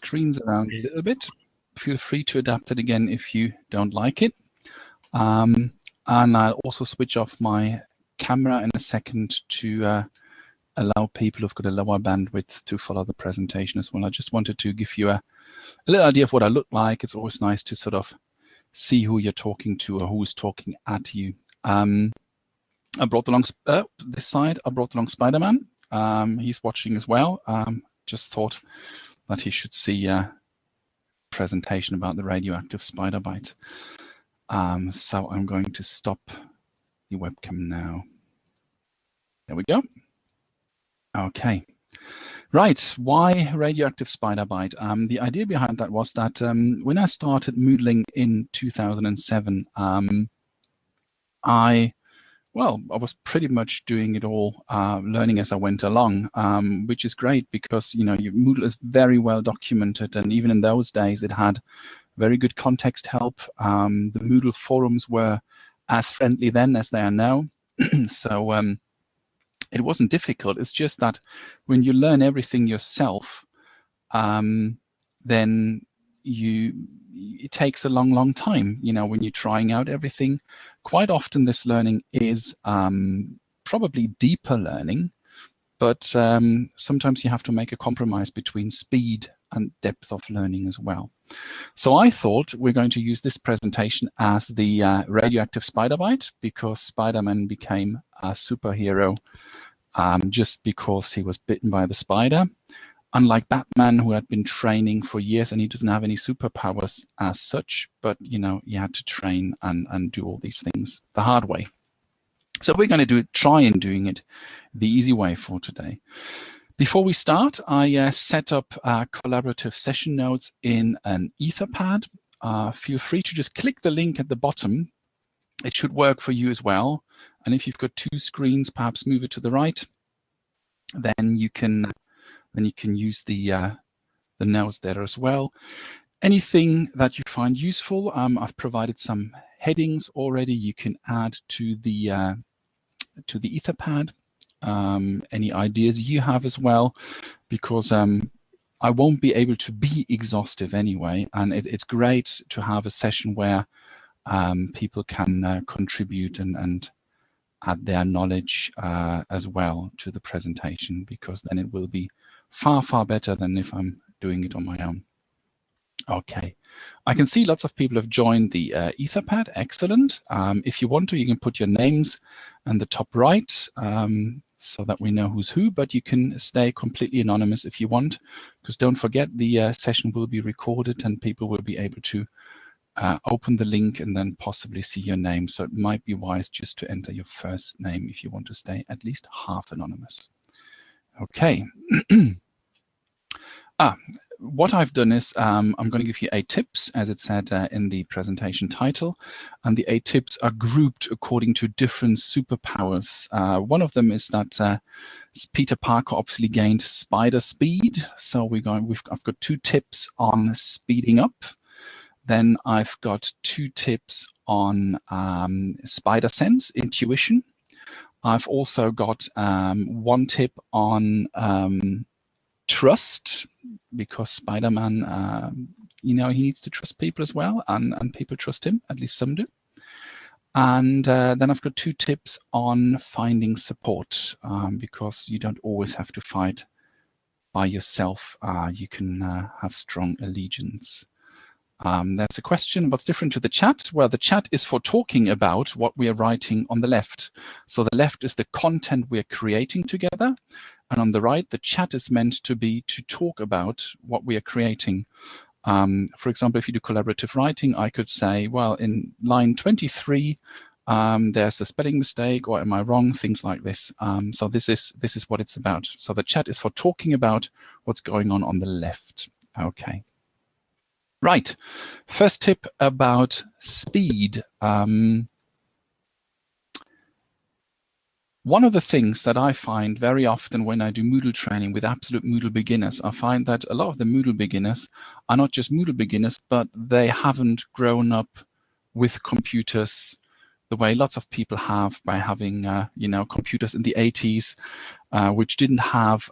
screens around a little bit. Feel free to adapt it again if you don't like it. And I'll also switch off my camera in a second to allow people who've got a lower bandwidth to follow the presentation as well. I just wanted to give you a little idea of what I look like. It's always nice to sort of see who you're talking to or who's talking at you. I brought along this side. I brought along Spider-Man. He's watching as well. Just thought that he should see a presentation about the radioactive spider bite. So I'm going to stop the webcam now. There we go. Okay. Right, why radioactive spider bite? The idea behind that was that when I started Moodling in 2007, I was pretty much doing it all, learning as I went along, which is great because, you know, Moodle is very well documented, and even in those days it had very good context help. The Moodle Forums were as friendly then as they are now. So it wasn't difficult. It's just that when you learn everything yourself, then it takes a long time, you know, when you're trying out everything. Quite often this learning is probably deeper learning, but sometimes you have to make a compromise between speed and depth of learning as well. So I thought we're going to use this presentation as the radioactive spider bite, because Spider-Man became a superhero just because he was bitten by the spider. Unlike Batman, who had been training for years, and he doesn't have any superpowers as such, but, you know, he had to train and do all these things the hard way. So we're going to try and doing it the easy way for today. Before we start, I set up collaborative session notes in an Etherpad. Feel free to just click the link at the bottom. It should work for you as well. And if you've got two screens, perhaps move it to the right. Then you can use the notes there as well. Anything that you find useful, I've provided some headings already. You can add to the Etherpad. Any ideas you have as well, because I won't be able to be exhaustive anyway, and it's great to have a session where people can contribute and add their knowledge as well to the presentation, because then it will be far better than if I'm doing it on my own. Okay, I can see lots of people have joined the Etherpad. Excellent. If you want to, you can put your names in the top right so that we know who's who, but you can stay completely anonymous if you want, because don't forget, the session will be recorded and people will be able to open the link and then possibly see your name. So it might be wise just to enter your first name if you want to stay at least half anonymous. Okay. What I've done is I'm going to give you 8 tips, as it said in the presentation title, and the 8 tips are grouped according to different superpowers. One of them is that Peter Parker obviously gained spider speed, so I've got 2 tips on speeding up. Then I've got 2 tips on spider sense, intuition. I've also got 1 tip on trust, because Spider-Man, you know, he needs to trust people as well, and people trust him, at least some do. And then I've got 2 tips on finding support, because you don't always have to fight by yourself. You can have strong allegiance. There's a question, what's different to the chat? Well, the chat is for talking about what we are writing on the left. So the left is the content we're creating together. And on the right, the chat is meant to be to talk about what we are creating. For example, if you do collaborative writing, I could say, well, in line 23, there's a spelling mistake, or am I wrong? Things like this. So this is what it's about. So the chat is for talking about what's going on the left. Okay. Right. First tip about speed. One of the things that I find very often when I do Moodle training with absolute Moodle beginners, I find that a lot of the Moodle beginners are not just Moodle beginners, but they haven't grown up with computers the way lots of people have, by having you know, computers in the 80s, which didn't have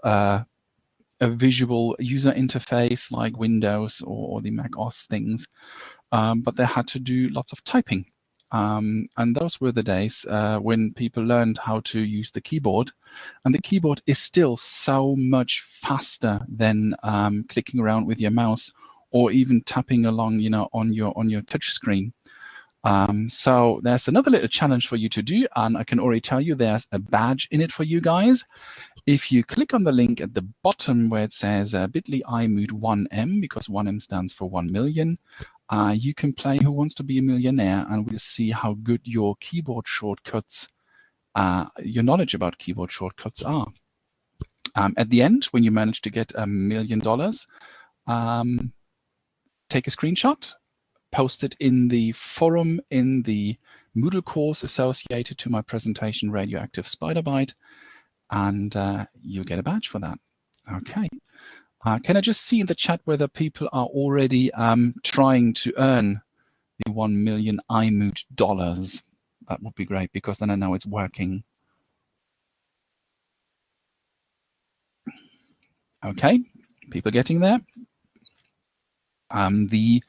a visual user interface like Windows or the Mac OS things, but they had to do lots of typing. And those were the days when people learned how to use the keyboard. And the keyboard is still so much faster than clicking around with your mouse or even tapping along, on your touch screen. So there's another little challenge for you to do, and I can already tell you there's a badge in it for you guys. If you click on the link at the bottom where it says bit.ly iMoot1M, because 1M stands for 1 million, you can play Who Wants to Be a Millionaire, and we'll see how good your keyboard shortcuts, your knowledge about keyboard shortcuts are. At the end, when you manage to get $1 million, take a screenshot, post it in the forum in the Moodle course associated to my presentation, Radioactive Spider Bite, and you'll get a badge for that. Okay. Can I just see in the chat whether people are already trying to earn the 1 million iMoot dollars? That would be great, because then I know it's working. Okay, people getting there. The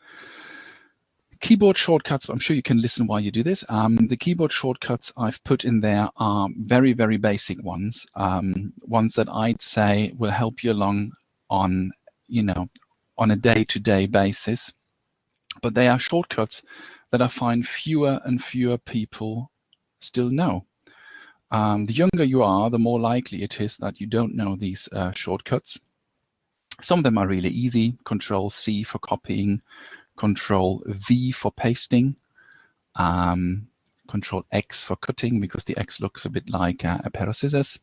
keyboard shortcuts, I'm sure you can listen while you do this. The keyboard shortcuts I've put in there are very, very basic ones. Ones that I'd say will help you along on, on a day-to-day basis. But they are shortcuts that I find fewer and fewer people still know. The younger you are, the more likely it is that you don't know these shortcuts. Some of them are really easy. Control-C for copying, Control-V for pasting, Control-X for cutting, because the X looks a bit like a pair of scissors.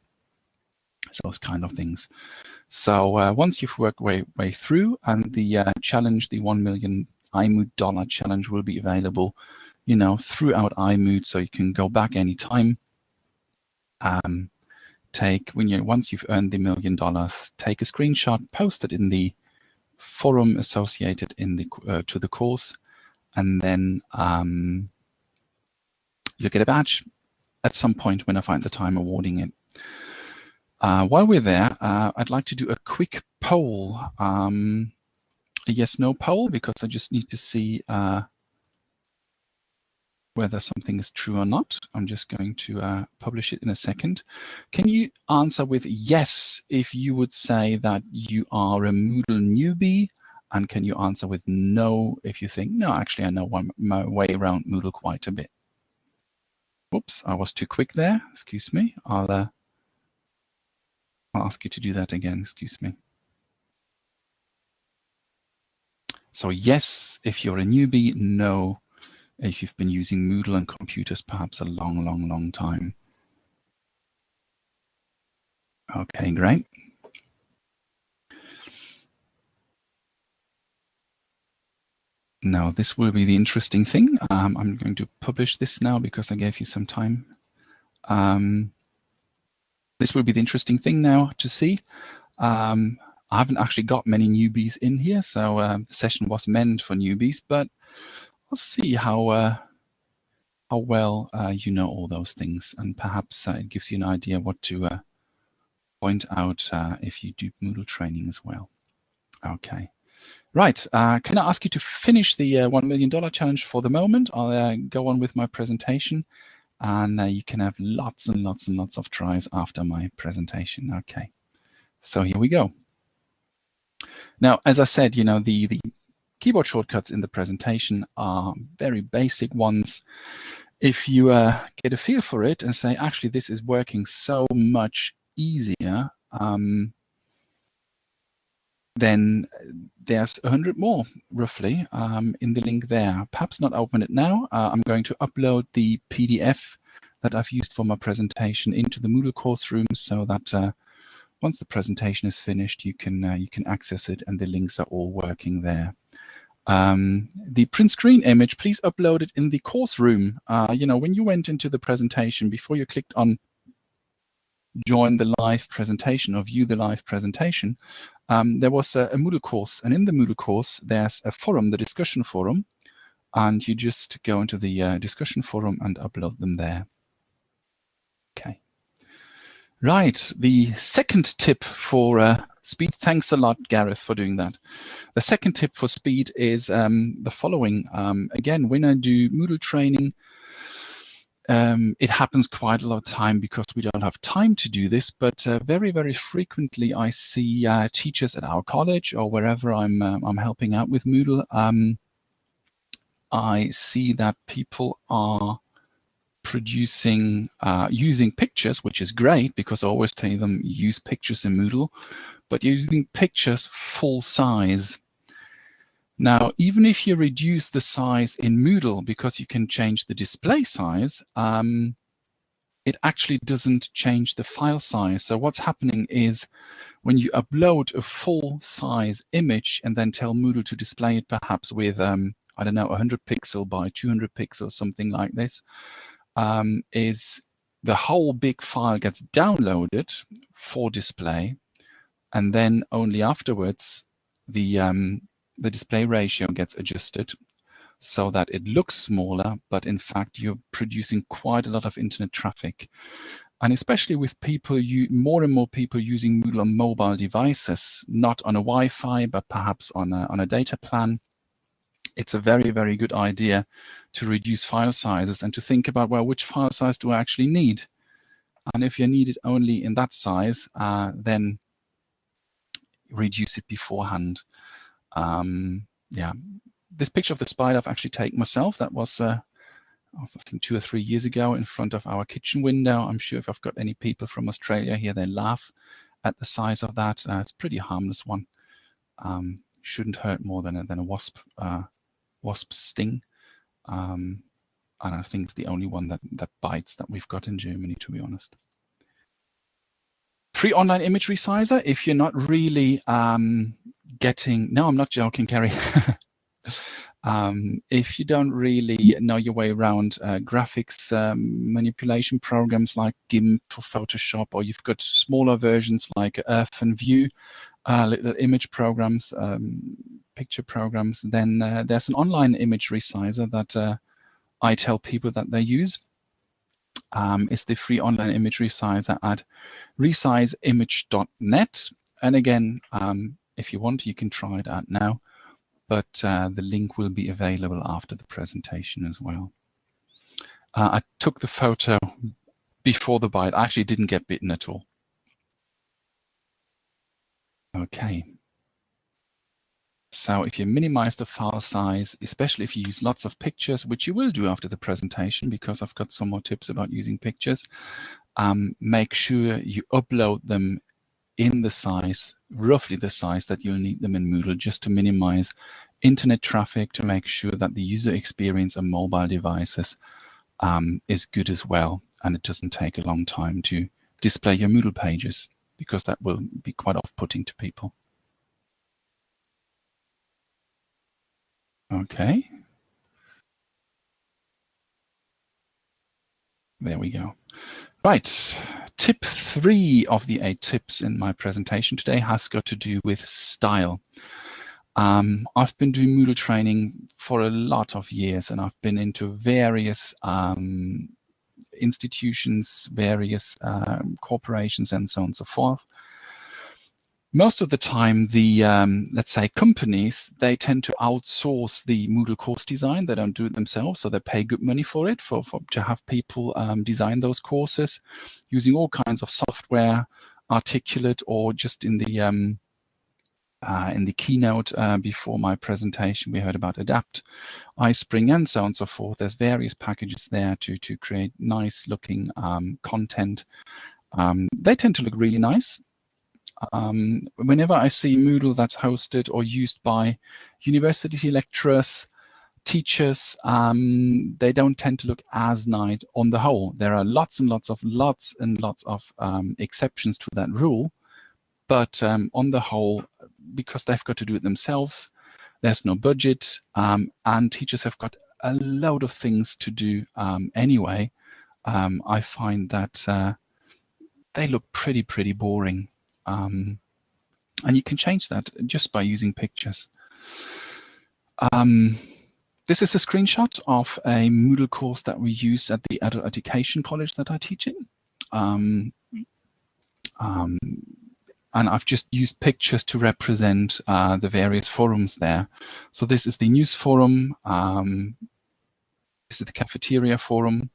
So those kind of things. So once you've worked way through, and the challenge, the 1 million iMoot dollar challenge, will be available, throughout iMoot, so you can go back anytime. Once you've earned the $1 million, take a screenshot, post it in the forum associated in the to the course, and then you'll get a badge at some point when I find the time awarding it. While we're there, I'd like to do a quick poll, a yes/no poll, because I just need to see whether something is true or not. I'm just going to publish it in a second. Can you answer with yes if you would say that you are a Moodle newbie? And can you answer with no if you think, no, actually I know my way around Moodle quite a bit? Whoops, I was too quick there. Excuse me. I'll ask you to do that again. Excuse me. So yes, if you're a newbie, no, if you've been using Moodle and computers perhaps a long time. Okay, great. Now this will be the interesting thing. I'm going to publish this now because I gave you some time. This will be the interesting thing now to see. I haven't actually got many newbies in here, so the session was meant for newbies, but I'll see how well you know all those things, and perhaps it gives you an idea what to point out if you do Moodle training as well. Okay. Right, can I ask you to finish the $1 million challenge for the moment? I'll go on with my presentation, and you can have lots and lots of tries after my presentation. Okay, so here we go. Now, as I said, the keyboard shortcuts in the presentation are very basic ones. If you get a feel for it and say, actually, this is working so much easier, then there's 100 more, roughly, in the link there. Perhaps not open it now. I'm going to upload the PDF that I've used for my presentation into the Moodle course room, so that once the presentation is finished, you can access it, and the links are all working there. The print screen image, please upload it in the course room. When you went into the presentation, before you clicked on join the live presentation or view the live presentation, there was a Moodle course, and in the Moodle course there's a forum, the discussion forum, and you just go into the discussion forum and upload them there. Okay. Right, the second tip for Speed, thanks a lot, Gareth, for doing that. The second tip for speed is the following. Again, when I do Moodle training, it happens quite a lot of time because we don't have time to do this, but very, very frequently I see teachers at our college or wherever I'm helping out with Moodle. I see that people are producing, using pictures, which is great because I always tell them use pictures in Moodle, but using pictures full size. Now, even if you reduce the size in Moodle because you can change the display size, it actually doesn't change the file size. So what's happening is when you upload a full size image and then tell Moodle to display it perhaps with, I don't know, 100 pixel by 200 pixels, something like this, is the whole big file gets downloaded for display, and then only afterwards the display ratio gets adjusted so that it looks smaller, but in fact you're producing quite a lot of internet traffic. And especially with people, more and more people using Moodle on mobile devices, not on a Wi-Fi, but perhaps on a data plan, it's a very, very good idea to reduce file sizes and to think about, well, which file size do I actually need? And if you need it only in that size, then reduce it beforehand. Yeah, this picture of the spider I've actually taken myself. That was, I think, 2 or 3 years ago in front of our kitchen window. I'm sure if I've got any people from Australia here, they laugh at the size of that. It's a pretty harmless one. Shouldn't hurt more than a wasp sting. And I think it's the only one that bites that we've got in Germany, to be honest. Free online image resizer. If you're not really getting, no, I'm not joking, Kerry. If you don't really know your way around graphics manipulation programs like GIMP or Photoshop, or you've got smaller versions like Earth and View, little image programs, picture programs, then there's an online image resizer that I tell people that they use. It's the free online image resizer at resizeimage.net. And again, if you want, you can try it out now, but the link will be available after the presentation as well. I took the photo before the bite. I actually didn't get bitten at all. Okay. So if you minimize the file size, especially if you use lots of pictures, which you will do after the presentation, because I've got some more tips about using pictures, make sure you upload them in the size, roughly the size that you'll need them in Moodle, just to minimize internet traffic, to make sure that the user experience on mobile devices is good as well, and it doesn't take a long time to display your Moodle pages, because that will be quite off-putting to people. Okay. There we go. Right. Tip 3 of the 8 tips in my presentation today has got to do with style. I've been doing Moodle training for a lot of years, and I've been into various institutions, various corporations, and so on and so forth. Most of the time, the, let's say, companies, they tend to outsource the Moodle course design. They don't do it themselves, so they pay good money for it, to have people design those courses using all kinds of software, Articulate, or just in the keynote before my presentation, we heard about Adapt, iSpring, and so on and so forth. There's various packages there to create nice-looking content. They tend to look really nice. Whenever I see Moodle that's hosted or used by university lecturers, teachers, they don't tend to look as nice on the whole. There are lots and lots of exceptions to that rule, but on the whole, because they've got to do it themselves, there's no budget, and teachers have got a load of things to do anyway. I find that they look pretty boring. And you can change that just by using pictures. This is a screenshot of a Moodle course that we use at the Adult Education College that I teach in. And I've just used pictures to represent the various forums there. So this is the news forum. This is the cafeteria forum.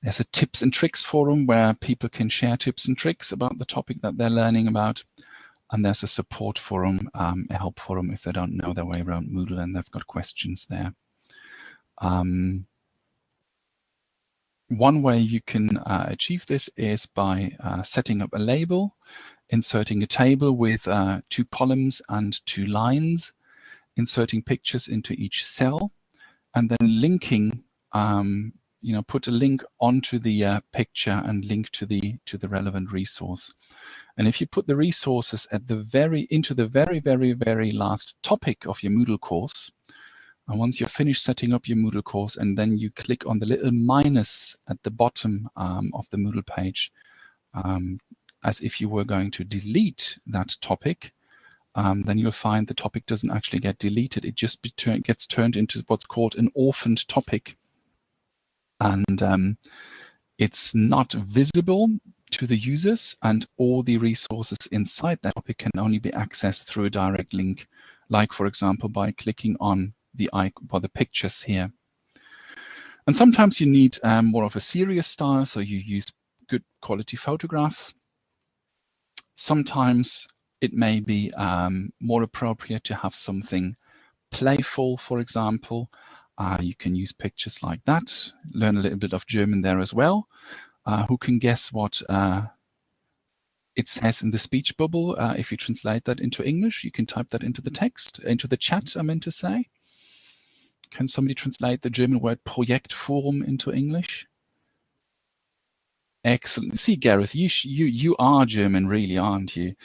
There's a tips and tricks forum where people can share tips and tricks about the topic that they're learning about. And there's a support forum, a help forum if they don't know their way around Moodle and they've got questions there. One way you can achieve this is by setting up a label, inserting a table with 2 columns and 2 lines, inserting pictures into each cell, and then linking, put a link onto the picture and link to the relevant resource. And if you put the resources at into the very last topic of your Moodle course, and once you're finished setting up your Moodle course, and then you click on the little minus at the bottom of the Moodle page, as if you were going to delete that topic, then you'll find the topic doesn't actually get deleted. It just gets turned into what's called an orphaned topic. And it's not visible to the users, and all the resources inside that topic can only be accessed through a direct link, like, for example, by clicking on the pictures here. And sometimes you need more of a serious style, so you use good quality photographs. Sometimes it may be more appropriate to have something playful, for example. You can use pictures like that. Learn a little bit of German there as well. Who can guess what it says in the speech bubble? If you translate that into English, you can type that into the text, into the chat, I meant to say. Can somebody translate the German word Projektforum into English? Excellent. See, Gareth, you are German, really, aren't you?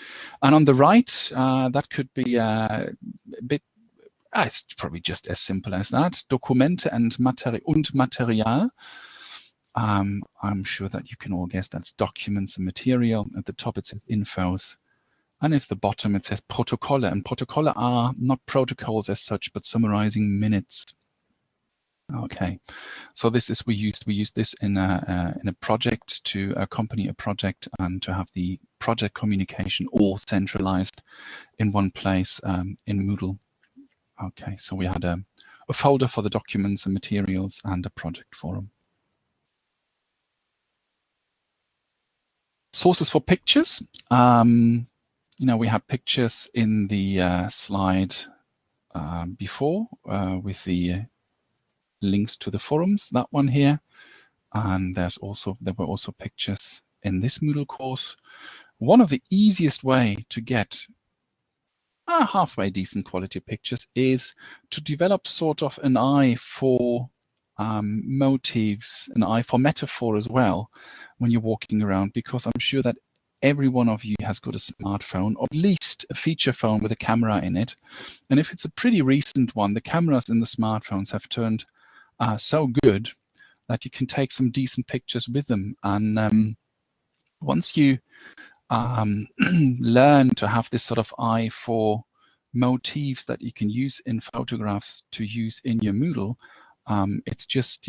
And on the right, that could be a bit. It's probably just as simple as that. Dokumente und Material. I'm sure that you can all guess that's documents and material. At the top it says infos. And at the bottom it says Protokolle. And Protokolle are not protocols as such, but summarizing minutes. Okay, so this is we use this in a project to accompany a project and to have the project communication all centralized in one place in Moodle. Okay, so we had a folder for the documents and materials and a project forum. Sources for pictures. We had pictures in the slide before with the links to the forums, that one here. And there were also pictures in this Moodle course. One of the easiest way to get halfway decent quality pictures is to develop sort of an eye for motifs, an eye for metaphor as well when you're walking around, because I'm sure that every one of you has got a smartphone, or at least a feature phone with a camera in it. And if it's a pretty recent one, the cameras in the smartphones have turned so good that you can take some decent pictures with them. And once you learn to have this sort of eye for motifs that you can use in photographs to use in your Moodle, it's just,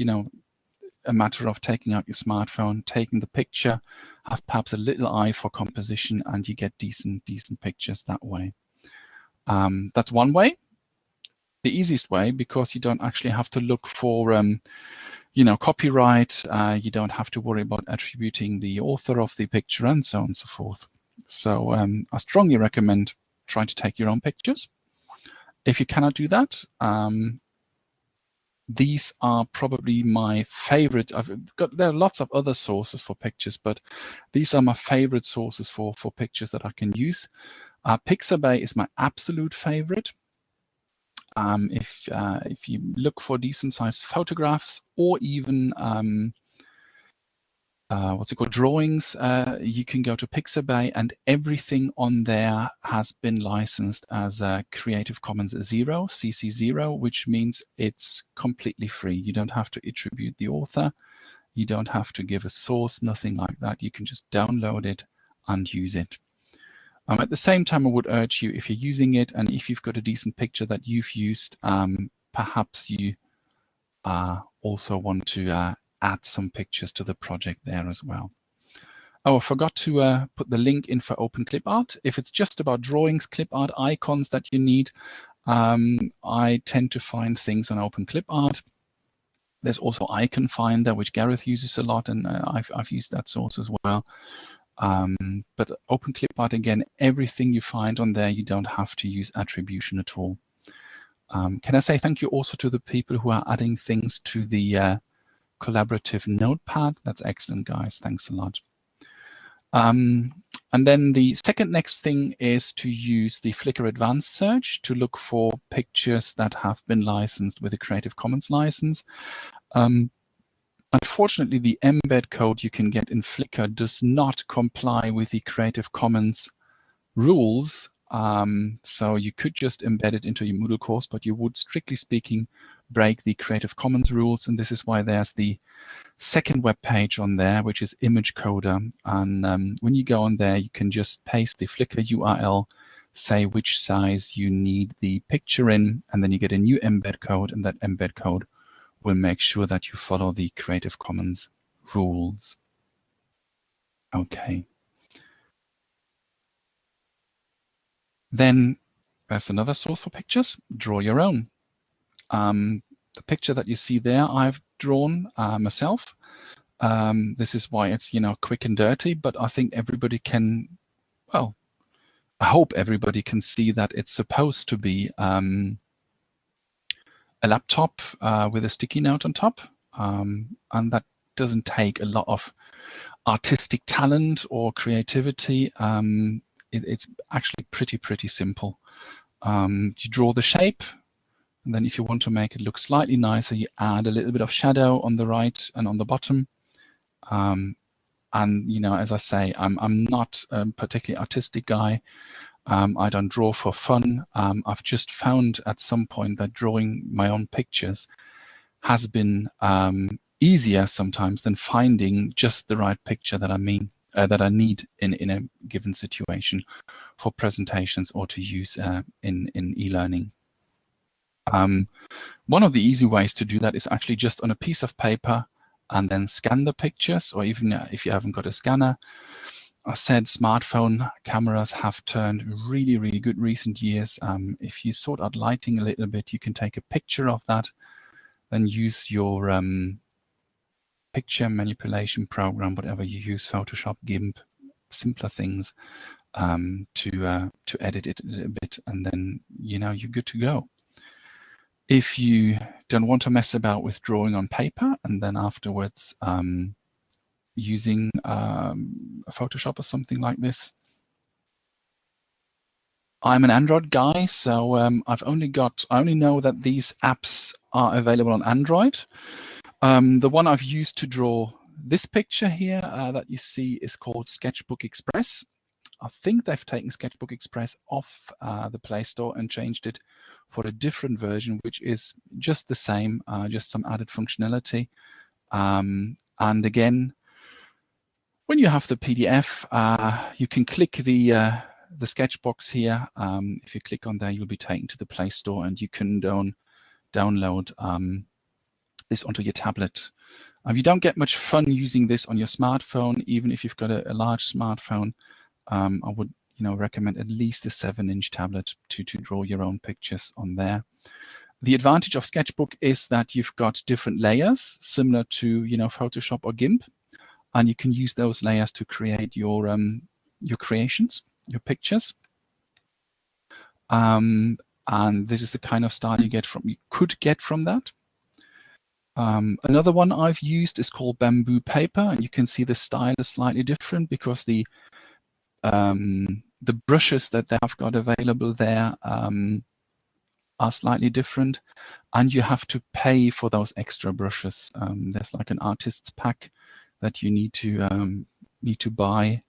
a matter of taking out your smartphone, taking the picture, have perhaps a little eye for composition, and you get decent pictures that way. That's one way, the easiest way, because you don't actually have to look for copyright. You don't have to worry about attributing the author of the picture and so on and so forth. So I strongly recommend trying to take your own pictures. If you cannot do that, these are probably my favorite. There are lots of other sources for pictures, but these are my favorite sources for pictures that I can use. Pixabay is my absolute favorite. If you look for decent sized photographs, or even drawings, you can go to Pixabay, and everything on there has been licensed as a Creative Commons 0, CC0, which means it's completely free. You don't have to attribute the author. You don't have to give a source, nothing like that. You can just download it and use it. At the same time, I would urge you, if you're using it and if you've got a decent picture that you've used, perhaps you also want to add some pictures to the project there as well. Oh, I forgot to put the link in for Open Clip Art. If it's just about drawings, clip art, icons that you need, I tend to find things on Open Clip Art. There's also Icon Finder, which Gareth uses a lot, and I've used that source as well. But Open Clip Art, again, everything you find on there, you don't have to use attribution at all. Can I say thank you also to the people who are adding things to the collaborative notepad? That's excellent, guys. Thanks a lot. And then the second next thing is to use the Flickr Advanced Search to look for pictures that have been licensed with a Creative Commons license. Unfortunately, the embed code you can get in Flickr does not comply with the Creative Commons rules. So you could just embed it into your Moodle course, but you would, strictly speaking, break the Creative Commons rules. And this is why there's the second web page on there, which is Image Coder. And when you go on there, you can just paste the Flickr URL, say which size you need the picture in, and then you get a new embed code, and that embed code will make sure that you follow the Creative Commons rules. Okay. Then there's another source for pictures, draw your own. The picture that you see there, I've drawn myself. This is why it's, quick and dirty, but I think everybody can, well, I hope everybody can see that it's supposed to be a laptop with a sticky note on top. And that doesn't take a lot of artistic talent or creativity. It's actually pretty simple. You draw the shape, and then if you want to make it look slightly nicer, you add a little bit of shadow on the right and on the bottom. And as I say, I'm not a particularly artistic guy. I don't draw for fun. I've just found at some point that drawing my own pictures has been easier sometimes than finding just the right picture that I need in a given situation for presentations or to use in e-learning. One of the easy ways to do that is actually just on a piece of paper and then scan the pictures, or even if you haven't got a scanner. I said smartphone cameras have turned really good recent years. If you sort out lighting a little bit, you can take a picture of that, then use your picture manipulation program, whatever you use, Photoshop, GIMP, simpler things, to edit it a little bit, and then you're good to go. If you don't want to mess about with drawing on paper and then afterwards using Photoshop or something like this, I'm an Android guy, so I only know that these apps are available on Android. The one I've used to draw this picture here that you see is called Sketchbook Express. I think they've taken Sketchbook Express off the Play Store and changed it for a different version, which is just the same, just some added functionality. And again, when you have the PDF, you can click the sketch box here. If you click on there, you'll be taken to the Play Store, and you can download this onto your tablet. You don't get much fun using this on your smartphone, even if you've got a large smartphone. I would recommend at least a 7-inch tablet to draw your own pictures on there. The advantage of Sketchbook is that you've got different layers, similar to Photoshop or GIMP, and you can use those layers to create your creations, your pictures. And this is the kind of style you could get from that. Another one I've used is called Bamboo Paper, and you can see the style is slightly different because the brushes that they have got available there are slightly different, and you have to pay for those extra brushes. There's like an artist's pack that you need to buy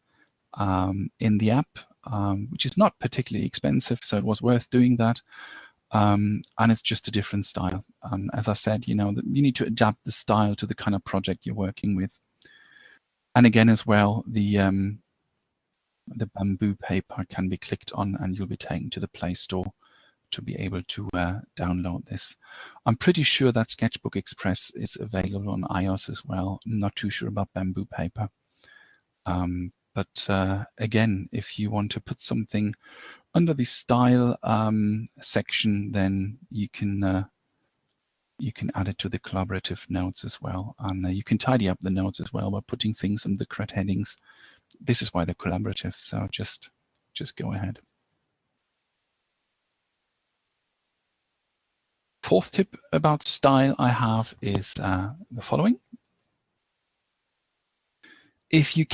in the app, which is not particularly expensive, so it was worth doing that. And it's just a different style. As I said, you need to adapt the style to the kind of project you're working with. And again, as well, the Bamboo Paper can be clicked on, and you'll be taken to the Play Store to be able to download this. I'm pretty sure that Sketchbook Express is available on iOS as well. I'm not too sure about Bamboo Paper. But again, if you want to put something under the style section, then you can add it to the collaborative notes as well. And you can tidy up the notes as well by putting things under the correct headings. This is why they're collaborative, so just go ahead. Fourth tip about style I have is the following. If you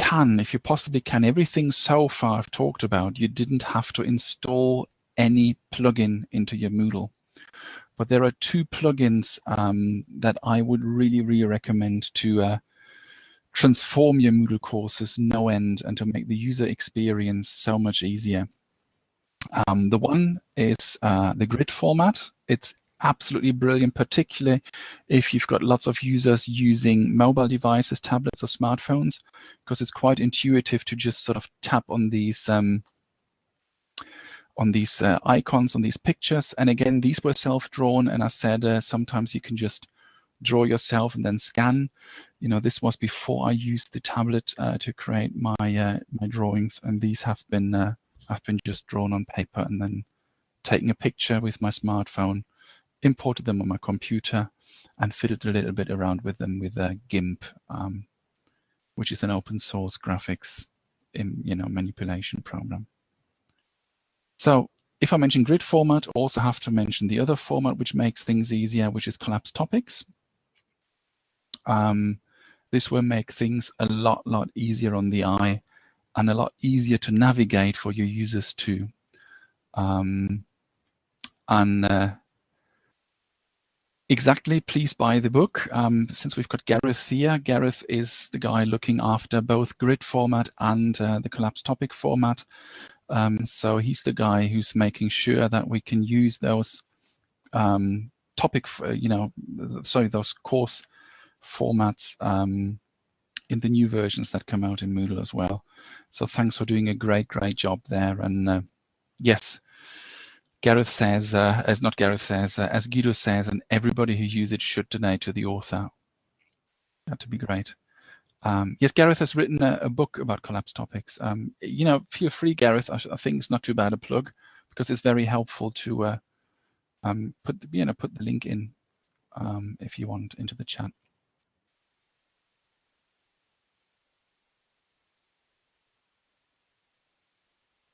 possibly can, everything so far I've talked about, you didn't have to install any plugin into your Moodle. But there are two plugins that I would really recommend to transform your Moodle courses no end and to make the user experience so much easier. The one is the grid format. It's absolutely brilliant, particularly if you've got lots of users using mobile devices, tablets or smartphones, because it's quite intuitive to just sort of tap on these icons, on these pictures. And again, these were self-drawn, and I said sometimes you can just draw yourself and then scan. This was before I used the tablet to create my drawings, and these have been just drawn on paper and then taken a picture with my smartphone, imported them on my computer, and fiddled a little bit around with them with GIMP, which is an open source graphics manipulation program. So if I mention grid format, I also have to mention the other format which makes things easier, which is collapsed topics. This will make things a lot easier on the eye and a lot easier to navigate for your users too. Exactly, please buy the book. Since we've got Gareth here, Gareth is the guy looking after both grid format and the collapsed topic format. So he's the guy who's making sure that we can use those those course formats in the new versions that come out in Moodle as well. So thanks for doing a great job there. And yes, Gareth says, as Guido says, and everybody who uses it should donate to the author. That'd be great. Yes, Gareth has written a book about collapsed topics. Feel free, Gareth. I think it's not too bad a plug, because it's very helpful to put the link in if you want into the chat.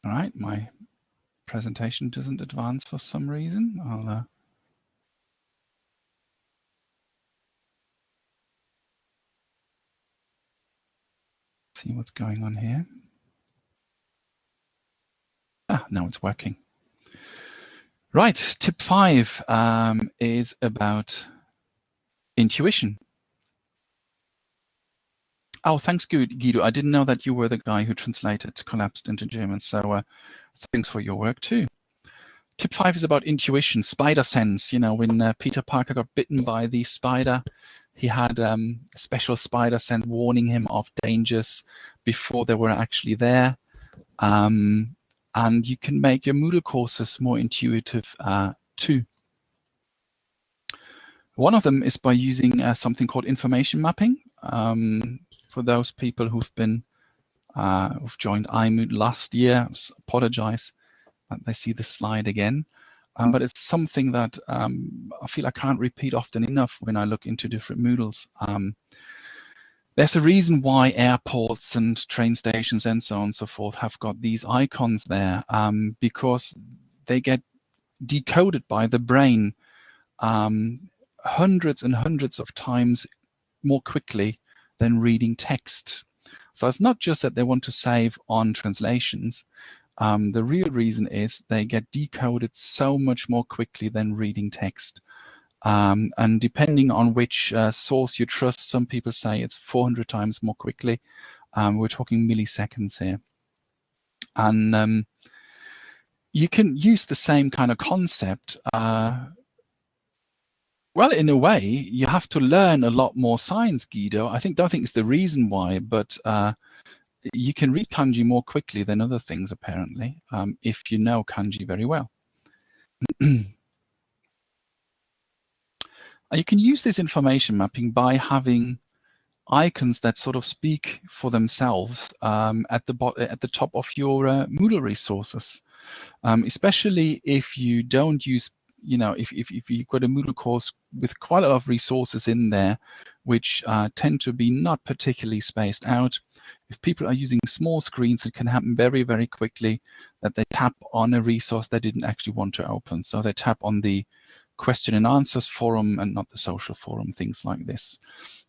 All right, my presentation doesn't advance for some reason. I'll see what's going on here. Now it's working. Right, tip 5 is about intuition. Oh, thanks, Guido. I didn't know that you were the guy who translated collapsed into German, so thanks for your work too. Tip 5 is about intuition, spider sense. When Peter Parker got bitten by the spider, he had a special spider sense warning him of dangers before they were actually there. And you can make your Moodle courses more intuitive too. One of them is by using something called information mapping. For those people who've joined iMoot last year, I apologize that they see the slide again. But it's something that I feel I can't repeat often enough when I look into different Moodles. There's a reason why airports and train stations and so on and so forth have got these icons there, because they get decoded by the brain hundreds and hundreds of times more quickly than reading text. So it's not just that they want to save on translations. The real reason is they get decoded so much more quickly than reading text. And depending on which source you trust, some people say it's 400 times more quickly. We're talking milliseconds here. And you can use the same kind of concept. Well, in a way, you have to learn a lot more science, Guido. Don't think it's the reason why, but you can read kanji more quickly than other things, apparently, if you know kanji very well. You can use this information mapping by having icons that sort of speak for themselves at the top of your Moodle resources, especially if you don't use, if you've got a Moodle course with quite a lot of resources in there, which tend to be not particularly spaced out. If people are using small screens, it can happen very, very quickly that they tap on a resource they didn't actually want to open. So they tap on the question and answers forum and not the social forum, things like this.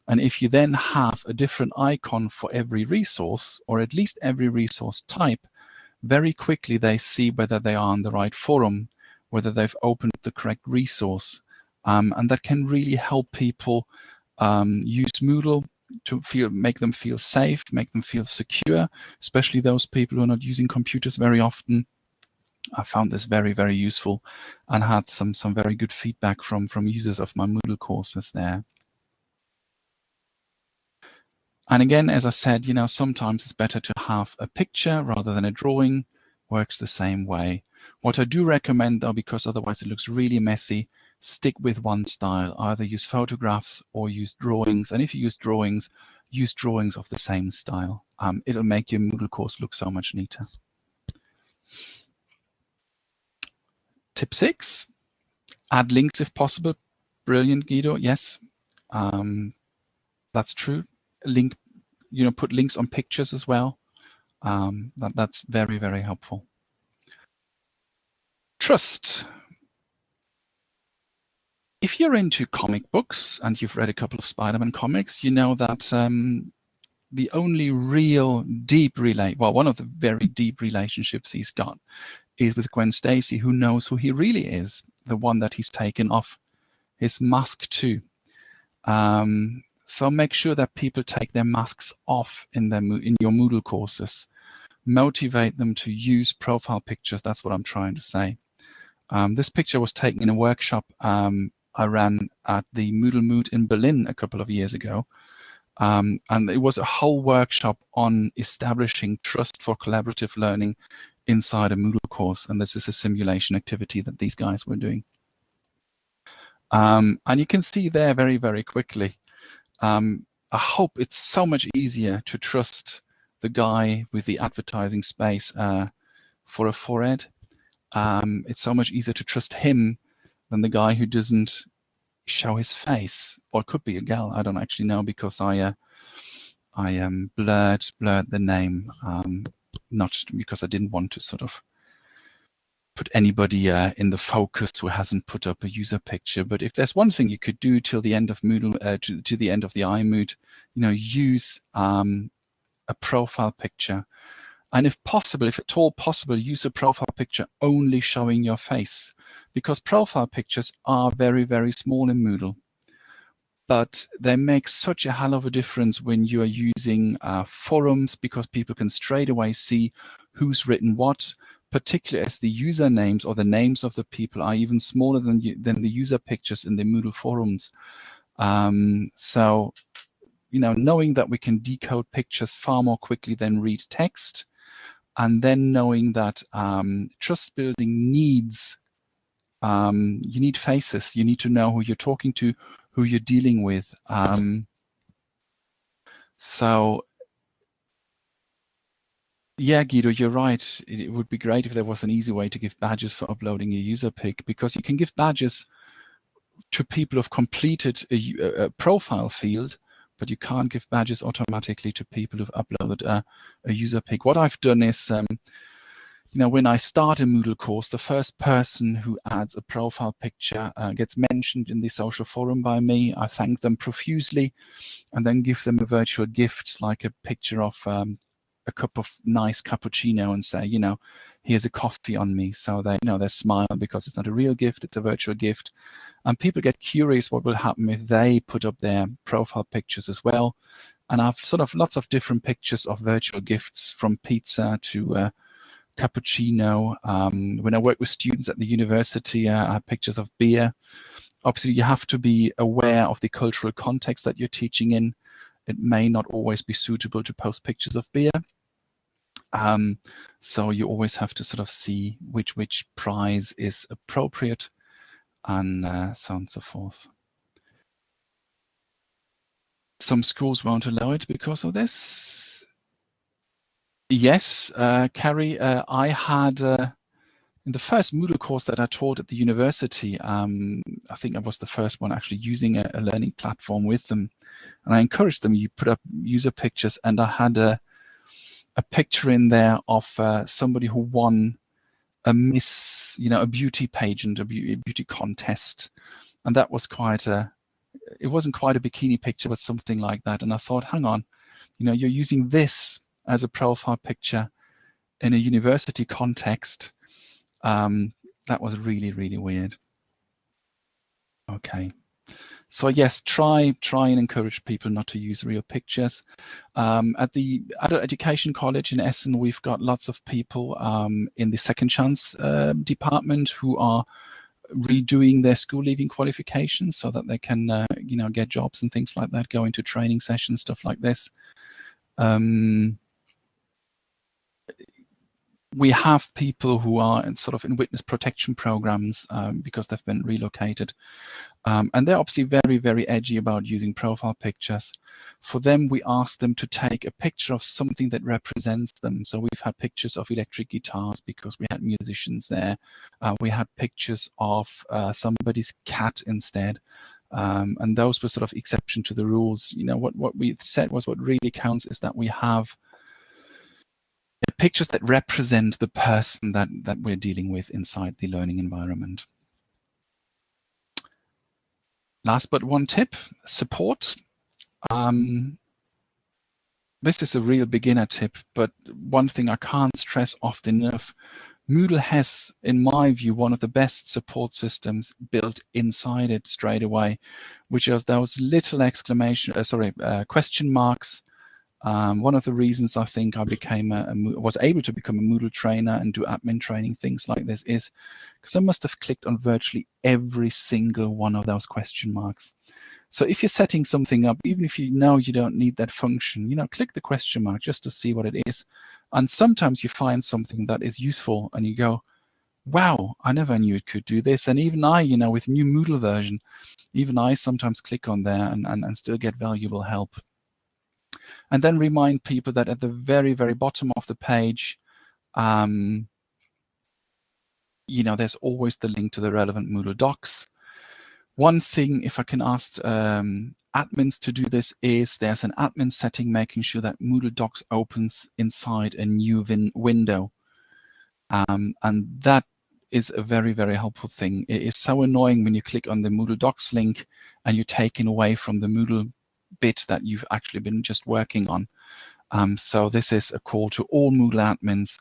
And if you then have a different icon for every resource, or at least every resource type, very quickly they see whether they are on the right forum, whether they've opened the correct resource. And that can really help people use Moodle to make them feel safe, make them feel secure, especially those people who are not using computers very often. I found this very, very useful and had some very good feedback from users of my Moodle courses there. And again, as I said, sometimes it's better to have a picture rather than a drawing. Works the same way. What I do recommend, though, because otherwise it looks really messy, stick with one style. Either use photographs or use drawings. And if you use drawings of the same style. It'll make your Moodle course look so much neater. Tip 6, add links if possible. Brilliant, Guido. Yes, that's true. Put links on pictures as well. That's very, very helpful. Trust. If you're into comic books and you've read a couple of Spider-Man comics, you know that the only real deep one of the very deep relationships he's got is with Gwen Stacy, who knows who he really is, the one that he's taken off his mask to. So make sure that people take their masks off in your Moodle courses. Motivate them to use profile pictures. That's what I'm trying to say. This picture was taken in a workshop I ran at the Moodle Mood in Berlin a couple of years ago. And it was a whole workshop on establishing trust for collaborative learning inside a Moodle course. And this is a simulation activity that these guys were doing. And you can see there very, very quickly. I hope it's so much easier to trust the guy with the advertising space for a forehead. It's so much easier to trust him than the guy who doesn't show his face. Or it could be a gal, I don't actually know, because I blurred the name, not because I didn't want to sort of put anybody in the focus who hasn't put up a user picture. But if there's one thing you could do till the end of Moodle, to the end of the iMoot, use a profile picture. And if possible, if at all possible, use a profile picture only showing your face, because profile pictures are very, very small in Moodle. But they make such a hell of a difference when you are using forums, because people can straight away see who's written what, particularly as the usernames or the names of the people are even smaller than the user pictures in the Moodle forums. So, knowing that we can decode pictures far more quickly than read text, and then knowing that trust building needs, you need faces. You need to know who you're talking to, who you're dealing with. So, yeah, Guido, you're right. It would be great if there was an easy way to give badges for uploading a user pic, because you can give badges to people who've completed a profile field, but you can't give badges automatically to people who've uploaded a user pic. What I've done is, when I start a Moodle course, the first person who adds a profile picture gets mentioned in the social forum by me. I thank them profusely and then give them a virtual gift, like a picture of a cup of nice cappuccino, and say, here's a coffee on me. So they, they smile, because it's not a real gift, it's a virtual gift. And people get curious what will happen if they put up their profile pictures as well. And I've sort of lots of different pictures of virtual gifts, from pizza to cappuccino. When I work with students at the university, I have pictures of beer. Obviously, you have to be aware of the cultural context that you're teaching in. It may not always be suitable to post pictures of beer. So you always have to sort of see which prize is appropriate, and so on and so forth. some schools won't allow it because of this. Yes, Carrie, I had in the first Moodle course that I taught at the university, I think I was the first one actually using a learning platform with them. And I encouraged them, you put up user pictures, and I had a picture in there of somebody who won a Miss, a beauty pageant, a beauty contest. And that was it wasn't quite a bikini picture, but something like that. And I thought, hang on, you're using this as a profile picture in a university context. That was really, really weird. Okay. So yes, try and encourage people not to use real pictures. At the Adult Education College in Essen, we've got lots of people in the Second Chance department who are redoing their school leaving qualifications so that they can, get jobs and things like that, go into training sessions, stuff like this. We have people who are in witness protection programs because they've been relocated. And they're obviously very, very edgy about using profile pictures. For them, we ask them to take a picture of something that represents them. So we've had pictures of electric guitars because we had musicians there. We had pictures of somebody's cat instead. And those were sort of exception to the rules. What we said was what really counts is that we have pictures that represent the person that we're dealing with inside the learning environment. Last but one tip, support. This is a real beginner tip, but one thing I can't stress often enough, Moodle has, in my view, one of the best support systems built inside it straight away, which is those little question marks. One of the reasons I think I was able to become a Moodle trainer and do admin training, things like this, is because I must have clicked on virtually every single one of those question marks. So if you're setting something up, even if you know you don't need that function, click the question mark just to see what it is. And sometimes you find something that is useful and you go, wow, I never knew it could do this. And even I, with new Moodle version, even I sometimes click on there and still get valuable help. And then remind people that at the very, very bottom of the page, there's always the link to the relevant Moodle Docs. One thing, if I can ask admins to do this, is there's an admin setting making sure that Moodle Docs opens inside a new window. And that is a very, very helpful thing. It is so annoying when you click on the Moodle Docs link and you're taken away from the Moodle bit that you've actually been just working on. So this is a call to all Moodle admins.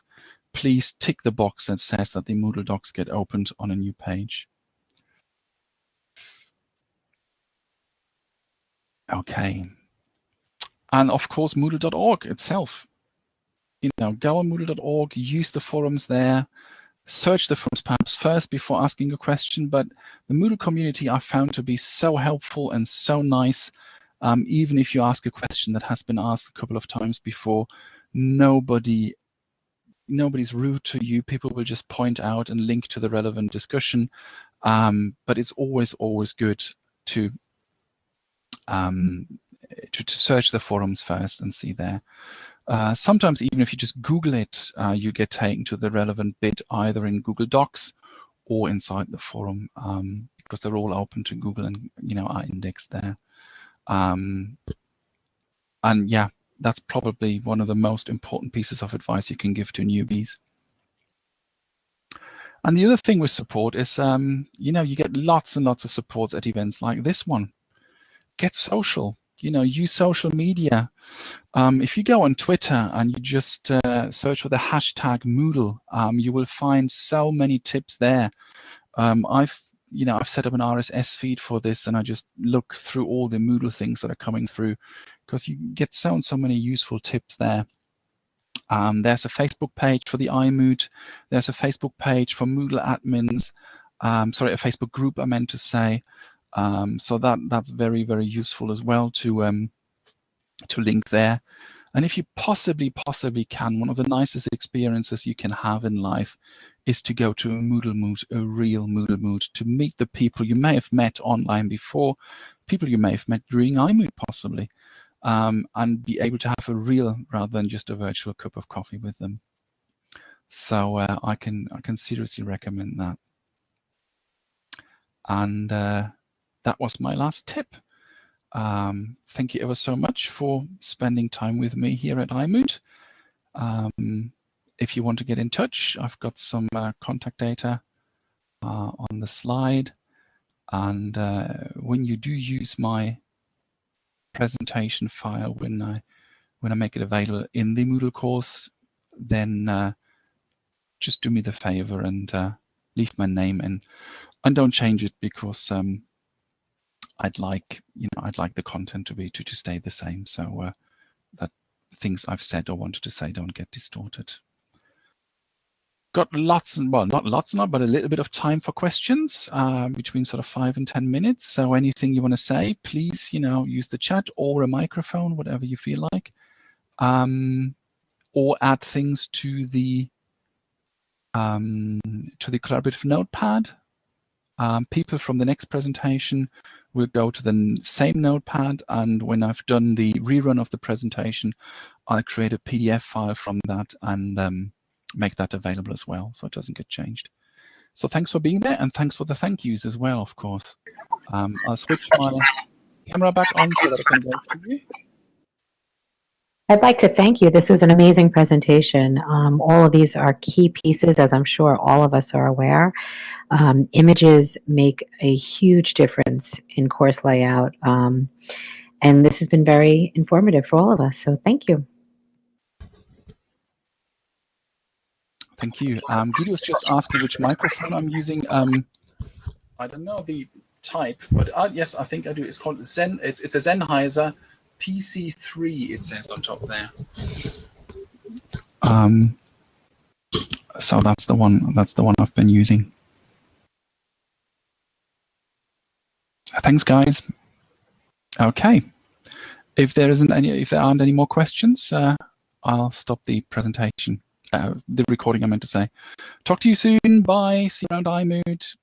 Please tick the box that says that the Moodle Docs get opened on a new page. Okay. And of course, Moodle.org itself. Go on Moodle.org, use the forums there, search the forums perhaps first before asking a question. But the Moodle community I found to be so helpful and so nice. Even if you ask a question that has been asked a couple of times before, nobody's rude to you. People will just point out and link to the relevant discussion. But it's always good to search the forums first and see there. Sometimes even if you just Google it, you get taken to the relevant bit either in Google Docs or inside the forum, because they're all open to Google and are indexed there. And yeah, that's probably one of the most important pieces of advice you can give to newbies. And the other thing with support is, you get lots and lots of supports at events like this one. Get social, use social media. If you go on Twitter and you just search for the hashtag Moodle, you will find so many tips there. I've set up an RSS feed for this, and I just look through all the Moodle things that are coming through, because you get so many useful tips there. There's a Facebook page for the iMoot. There's a Facebook page for Moodle admins. Sorry, a Facebook group, I meant to say. So that's very, very useful as well to link there. And if you possibly can, one of the nicest experiences you can have in life is to go to a Moodle Mood, a real Moodle Mood, to meet the people you may have met online before, people you may have met during iMoot possibly. and be able to have a real rather than just a virtual cup of coffee with them. So I can seriously recommend that. And that was my last tip. Thank you ever so much for spending time with me here at iMoot. If you want to get in touch, I've got some contact data on the slide. And when you do use my presentation file, when I make it available in the Moodle course, then just do me the favor and leave my name in, and don't change it, because I'd like the content to stay the same, so that things I've said or wanted to say don't get distorted. Got lots, well, not lots, but a little bit of time for questions, between sort of 5 and 10 minutes. So anything you want to say, please, use the chat or a microphone, whatever you feel like, or add things to the collaborative notepad. People from the next presentation will go to the same notepad, and when I've done the rerun of the presentation, I'll create a PDF file from that and make that available as well, so it doesn't get changed. So thanks for being there, and thanks for the thank yous as well, of course. I'll switch my camera back on so that I can wait for you. I'd like to thank you. This was an amazing presentation. All of these are key pieces, as I'm sure all of us are aware. Images make a huge difference in course layout. And this has been very informative for all of us. So thank you. Thank you. Guido was just asking which microphone I'm using. I don't know the type, but yes, I think I do. It's called Zen. It's a Sennheiser PC3. It says on top there. So that's the one. That's the one I've been using. Thanks, guys. Okay. If there aren't any more questions, I'll stop the presentation. The recording, I meant to say. Talk to you soon. Bye. See you around iMoot.